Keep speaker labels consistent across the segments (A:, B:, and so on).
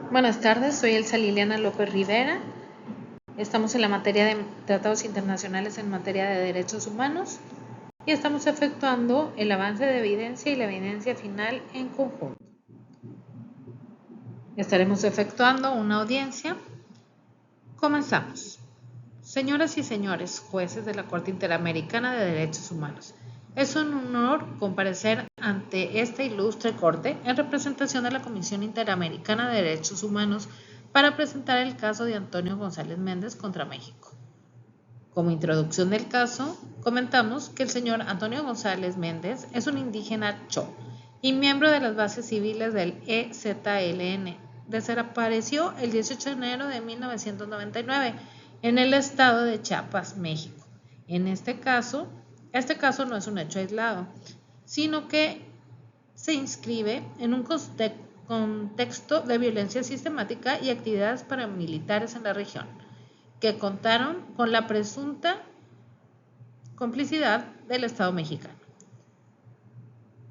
A: Buenas tardes, soy Elsa Liliana López Rivera. Estamos en la materia de tratados internacionales en materia de derechos humanos y estamos efectuando el avance de evidencia y la evidencia final en conjunto. Estaremos efectuando una audiencia. Comenzamos. Señoras y señores jueces de la Corte Interamericana de Derechos Humanos, es un honor comparecer ante esta ilustre Corte en representación de la Comisión Interamericana de Derechos Humanos para presentar el caso de Antonio González Méndez contra México. Como introducción del caso, comentamos que el señor Antonio González Méndez es un indígena Cho y miembro de las bases civiles del EZLN. Desapareció el 18 de enero de 1999 en el estado de Chiapas, México. Este caso no es un hecho aislado, sino que se inscribe en un contexto de violencia sistemática y actividades paramilitares en la región, que contaron con la presunta complicidad del Estado mexicano.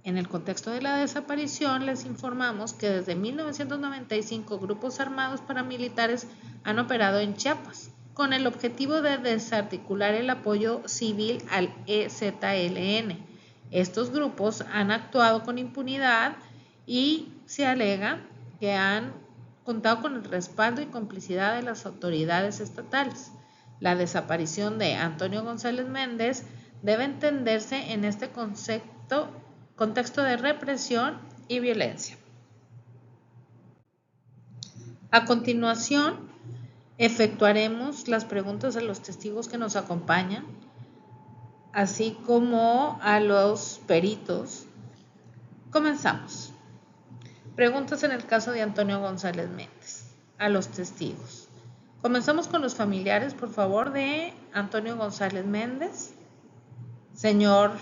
A: En el contexto de la desaparición, les informamos que desde 1995 grupos armados paramilitares han operado en Chiapas, con el objetivo de desarticular el apoyo civil al EZLN. Estos grupos han actuado con impunidad y se alega que han contado con el respaldo y complicidad de las autoridades estatales. La desaparición de Antonio González Méndez debe entenderse en este contexto de represión y violencia. A continuación, efectuaremos las preguntas a los testigos que nos acompañan, así como a los peritos. Comenzamos. Preguntas en el caso de Antonio González Méndez. A los testigos. Comenzamos con los familiares, por favor, de Antonio González Méndez. Señor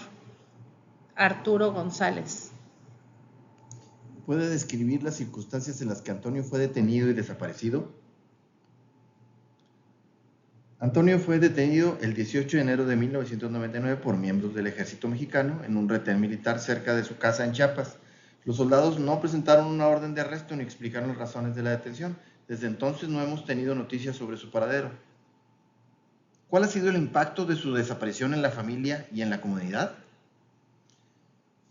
A: Arturo González.
B: ¿Puede describir las circunstancias en las que Antonio fue detenido y desaparecido? Antonio fue detenido el 18 de enero de 1999 por miembros del ejército mexicano en un retén militar cerca de su casa en Chiapas. Los soldados no presentaron una orden de arresto ni explicaron las razones de la detención. Desde entonces no hemos tenido noticias sobre su paradero. ¿Cuál ha sido el impacto de su desaparición en la familia y en la comunidad?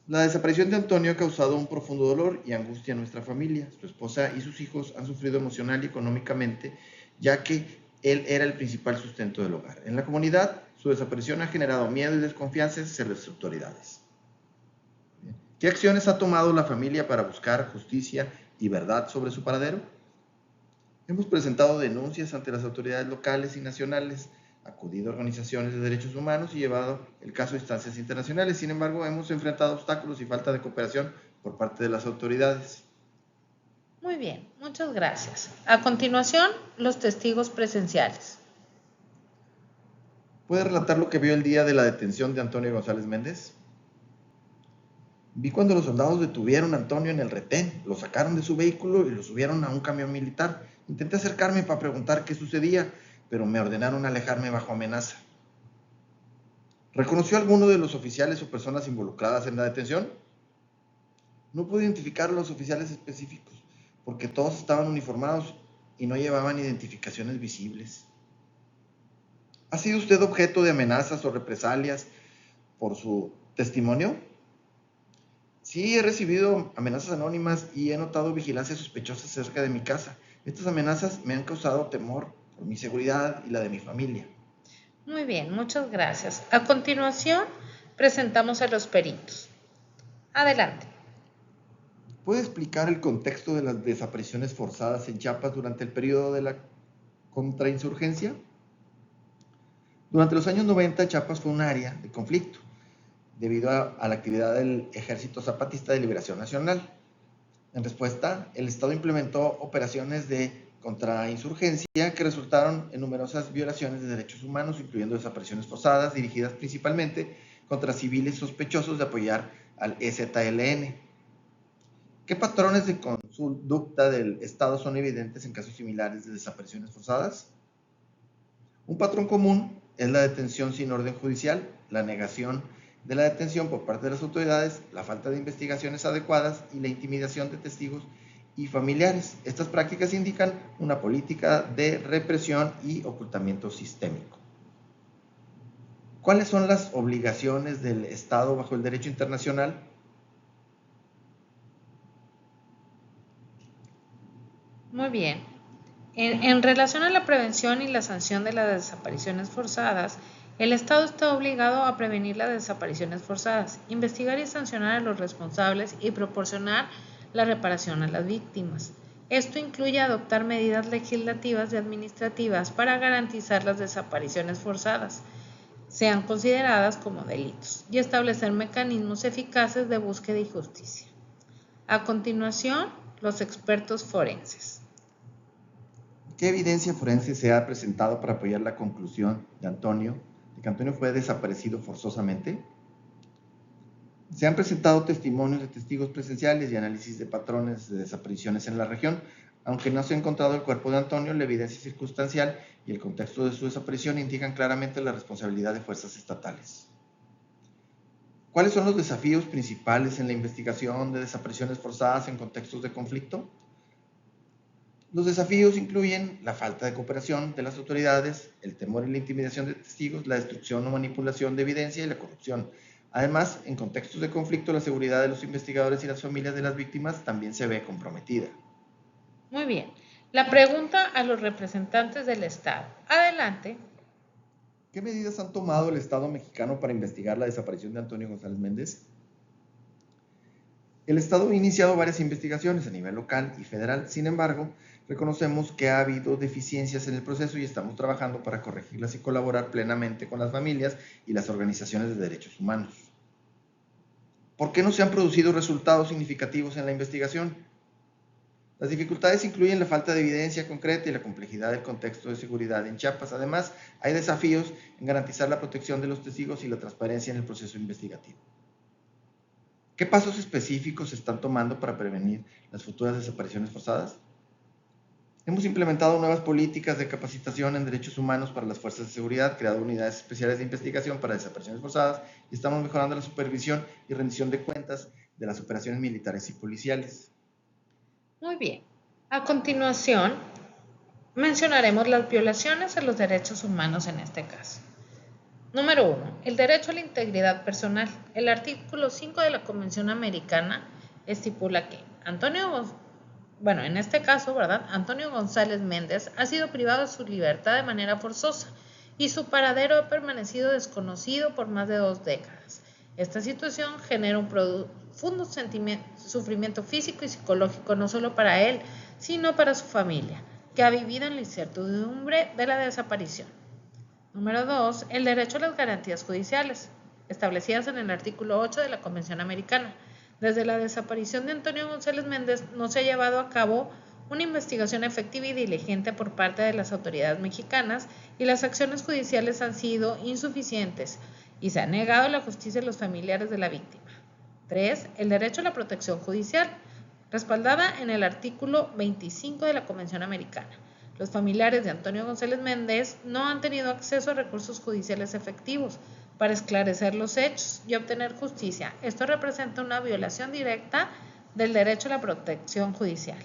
B: La desaparición de Antonio ha causado un profundo dolor y angustia a nuestra familia. Su esposa y sus hijos han sufrido emocional y económicamente, ya que él era el principal sustento del hogar. En la comunidad, su desaparición ha generado miedo y desconfianza hacia las autoridades. ¿Qué acciones ha tomado la familia para buscar justicia y verdad sobre su paradero? Hemos presentado denuncias ante las autoridades locales y nacionales, acudido a organizaciones de derechos humanos y llevado el caso a instancias internacionales. Sin embargo, hemos enfrentado obstáculos y falta de cooperación por parte de las autoridades.
A: Muy bien, muchas gracias. A continuación, los testigos presenciales.
B: ¿Puede relatar lo que vio el día de la detención de Antonio González Méndez? Vi cuando los soldados detuvieron a Antonio en el retén, lo sacaron de su vehículo y lo subieron a un camión militar. Intenté acercarme para preguntar qué sucedía, pero me ordenaron alejarme bajo amenaza. ¿Reconoció a alguno de los oficiales o personas involucradas en la detención? No pude identificar a los oficiales específicos, porque todos estaban uniformados y no llevaban identificaciones visibles. ¿Ha sido usted objeto de amenazas o represalias por su testimonio? Sí, he recibido amenazas anónimas y he notado vigilancia sospechosa cerca de mi casa. Estas amenazas me han causado temor por mi seguridad y la de mi familia.
A: Muy bien, muchas gracias. A continuación, presentamos a los peritos. Adelante.
B: ¿Puede explicar el contexto de las desapariciones forzadas en Chiapas durante el periodo de la contrainsurgencia? Durante los años 90, Chiapas fue un área de conflicto debido a la actividad del Ejército Zapatista de Liberación Nacional. En respuesta, el Estado implementó operaciones de contrainsurgencia que resultaron en numerosas violaciones de derechos humanos, incluyendo desapariciones forzadas dirigidas principalmente contra civiles sospechosos de apoyar al EZLN. ¿Qué patrones de conducta del Estado son evidentes en casos similares de desapariciones forzadas? Un patrón común es la detención sin orden judicial, la negación de la detención por parte de las autoridades, la falta de investigaciones adecuadas y la intimidación de testigos y familiares. Estas prácticas indican una política de represión y ocultamiento sistémico. ¿Cuáles son las obligaciones del Estado bajo el derecho internacional?
A: Muy bien. En relación a la prevención y la sanción de las desapariciones forzadas, el Estado está obligado a prevenir las desapariciones forzadas, investigar y sancionar a los responsables y proporcionar la reparación a las víctimas. Esto incluye adoptar medidas legislativas y administrativas para garantizar las desapariciones forzadas sean consideradas como delitos y establecer mecanismos eficaces de búsqueda y justicia. A continuación, los expertos forenses.
B: ¿Qué evidencia forense se ha presentado para apoyar la conclusión de que Antonio fue desaparecido forzosamente? Se han presentado testimonios de testigos presenciales y análisis de patrones de desapariciones en la región. Aunque no se ha encontrado el cuerpo de Antonio, la evidencia circunstancial y el contexto de su desaparición indican claramente la responsabilidad de fuerzas estatales. ¿Cuáles son los desafíos principales en la investigación de desapariciones forzadas en contextos de conflicto? Los desafíos incluyen la falta de cooperación de las autoridades, el temor y la intimidación de testigos, la destrucción o manipulación de evidencia y la corrupción. Además, en contextos de conflicto, la seguridad de los investigadores y las familias de las víctimas también se ve comprometida.
A: Muy bien. La pregunta a los representantes del Estado. Adelante.
B: ¿Qué medidas han tomado el Estado mexicano para investigar la desaparición de Antonio González Méndez? El Estado ha iniciado varias investigaciones a nivel local y federal. Sin embargo, reconocemos que ha habido deficiencias en el proceso y estamos trabajando para corregirlas y colaborar plenamente con las familias y las organizaciones de derechos humanos. ¿Por qué no se han producido resultados significativos en la investigación? Las dificultades incluyen la falta de evidencia concreta y la complejidad del contexto de seguridad en Chiapas. Además, hay desafíos en garantizar la protección de los testigos y la transparencia en el proceso investigativo. ¿Qué pasos específicos se están tomando para prevenir las futuras desapariciones forzadas? Hemos implementado nuevas políticas de capacitación en derechos humanos para las fuerzas de seguridad, creado unidades especiales de investigación para desapariciones forzadas y estamos mejorando la supervisión y rendición de cuentas de las operaciones militares y policiales.
A: Muy bien. A continuación, mencionaremos las violaciones a los derechos humanos en este caso. Número 1. El derecho a la integridad personal. El artículo 5 de la Convención Americana estipula que Antonio González Méndez ha sido privado de su libertad de manera forzosa y su paradero ha permanecido desconocido por más de 2 décadas. Esta situación genera un profundo sufrimiento físico y psicológico no solo para él, sino para su familia, que ha vivido en la incertidumbre de la desaparición. Número 2. El derecho a las garantías judiciales, establecidas en el artículo 8 de la Convención Americana. Desde la desaparición de Antonio González Méndez no se ha llevado a cabo una investigación efectiva y diligente por parte de las autoridades mexicanas y las acciones judiciales han sido insuficientes y se ha negado la justicia a los familiares de la víctima. 3. El derecho a la protección judicial, respaldada en el artículo 25 de la Convención Americana. Los familiares de Antonio González Méndez no han tenido acceso a recursos judiciales efectivos para esclarecer los hechos y obtener justicia. Esto representa una violación directa del derecho a la protección judicial.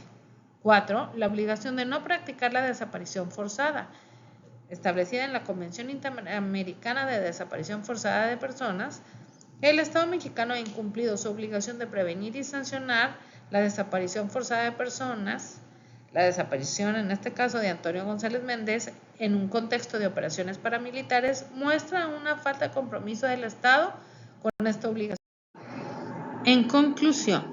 A: 4. La obligación de no practicar la desaparición forzada, establecida en la Convención Interamericana de Desaparición Forzada de Personas. El Estado mexicano ha incumplido su obligación de prevenir y sancionar la desaparición forzada de personas. La desaparición, en este caso de Antonio González Méndez, en un contexto de operaciones paramilitares, muestra una falta de compromiso del Estado con esta obligación. En conclusión,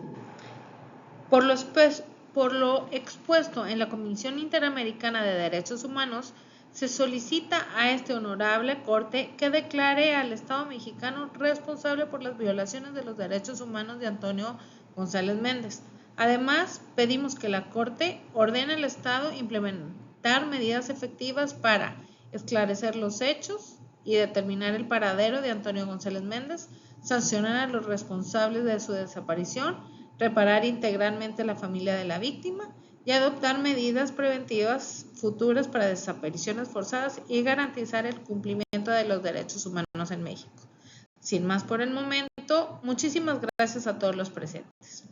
A: por lo expuesto en la Comisión Interamericana de Derechos Humanos, se solicita a este honorable Corte que declare al Estado mexicano responsable por las violaciones de los derechos humanos de Antonio González Méndez. Además, pedimos que la Corte ordene al Estado implementar medidas efectivas para esclarecer los hechos y determinar el paradero de Antonio González Méndez, sancionar a los responsables de su desaparición, reparar integralmente a la familia de la víctima y adoptar medidas preventivas futuras para desapariciones forzadas y garantizar el cumplimiento de los derechos humanos en México. Sin más por el momento, muchísimas gracias a todos los presentes.